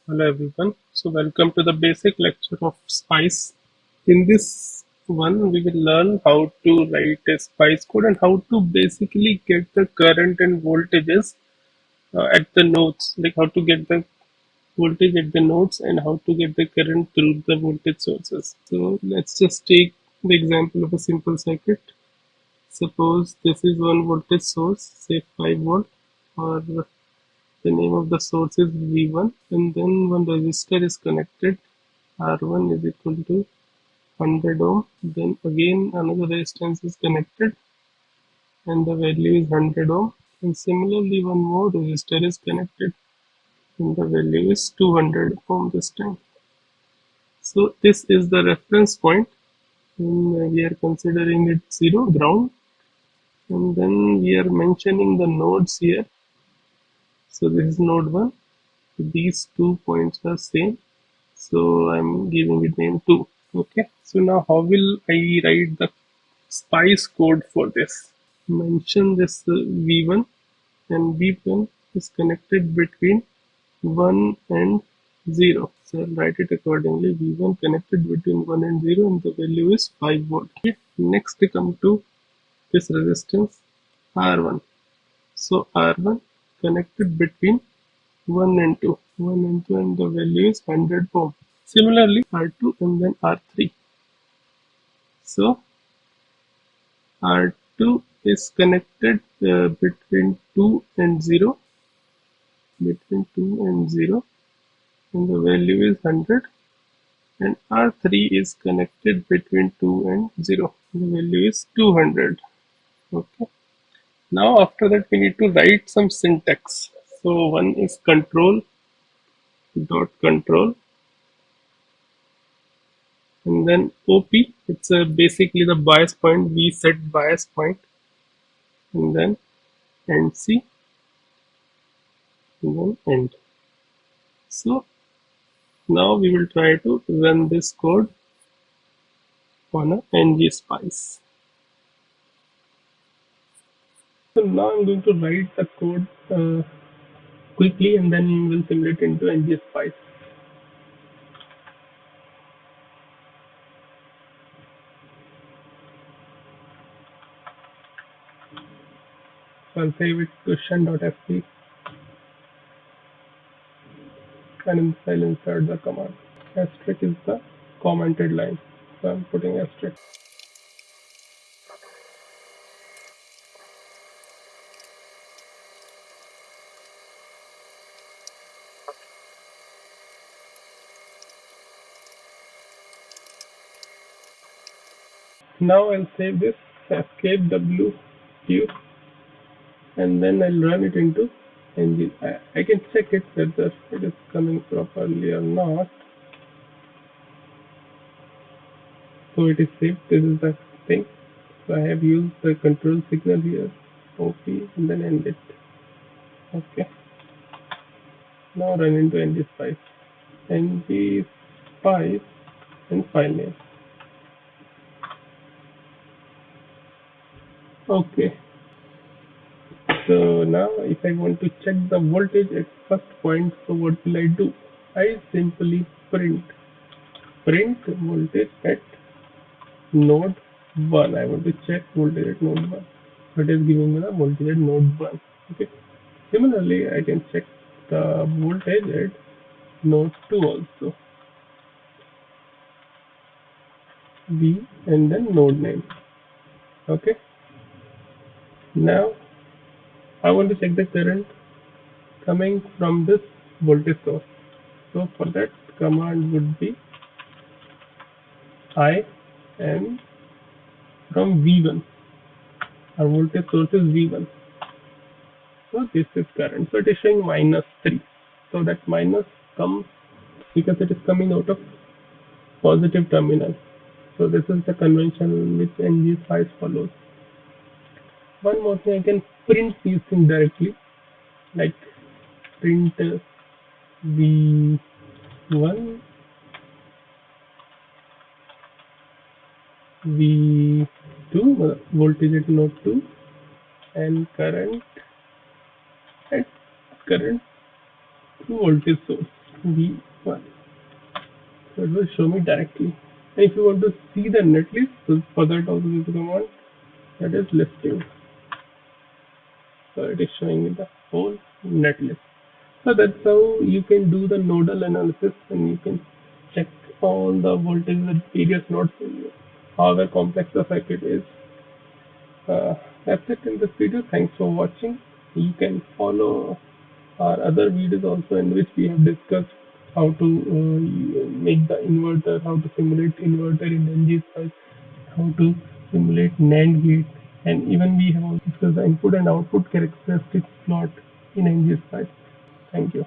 Hello everyone. So welcome to the basic lecture of Spice. In this one, we will learn how to write a Spice code and how to basically get the current and voltages at the nodes, like how to get the voltage at the nodes and how to get the current through the voltage sources. So let's just take the example of a simple circuit. Suppose this is one voltage source, say 5 volt, or the name of the source is V1, and then one resistor is connected. R1 is equal to 100 ohm. Then again another resistance is connected and the value is 100 ohm. And similarly one more resistor is connected and the value is 200 ohm this time. So this is the reference point, and we are considering it 0 ground, and then we are mentioning the nodes here. So this is node 1. These 2 points are same. So I'm giving it name 2. Okay. So now how will I write the spice code for this? Mention this V1, and V1 is connected between 1 and 0. So I'll write it accordingly. V1 connected between 1 and 0 and the value is 5 volt. Okay. Next we come to this resistance R1. So R1 connected between 1 and 2. 1 and 2 and the value is 100 ohm. Similarly R2 and then R3. So R2 is connected between 2 and 0, between 2 and 0, and the value is 100, and R3 is connected between 2 and 0, the value is 200. Okay. Now after that we need to write some syntax. So one is control dot control, and then OP, it's basically the bias point. We set bias point, and then NC, and then end. So now we will try to run this code on a NGspice. So now I'm going to write the code quickly, and then we'll simulate into NGspice. So I'll save it question.fp, and I'll insert the command. Asterisk is the commented line, so I'm putting asterisk. Now I'll save this, escape WQ, and then I'll run it into ng. I can check it whether it is coming properly or not. So it is saved. This is the thing. So I have used the control signal here, OP, and then end it. Okay. Now run into NGspice. NGspice and file name. Okay. So now if I want to check the voltage at first point, so what will I do? I simply print voltage at node 1. I want to check voltage at node 1. So it is giving me the voltage at node 1. Okay. Similarly, I can check the voltage at node 2 also. V and then node name. Okay. Now I want to check the current coming from this voltage source. So for that, command would be I am from V1. Our voltage source is V1. So this is current. So it is showing -3. So that minus comes because it is coming out of positive terminal. So this is the convention which NGspice follows. One more thing, I can print these things directly, like print V1, V2, voltage at node 2, and current at current through voltage source. V1. So it will show me directly. And if you want to see the netlist, so for that also is a command that is listing. So it is showing me the whole netlist. So that's how you can do the nodal analysis, and you can check all the voltages at various nodes, however complex the circuit is. That's it in this video. Thanks for watching. You can follow our other videos also, in which we have discussed how to make the inverter, how to simulate inverter in NGspice, how to simulate NAND gate, and even we have also discussed the input and output characteristics plot in NGspice. Thank you.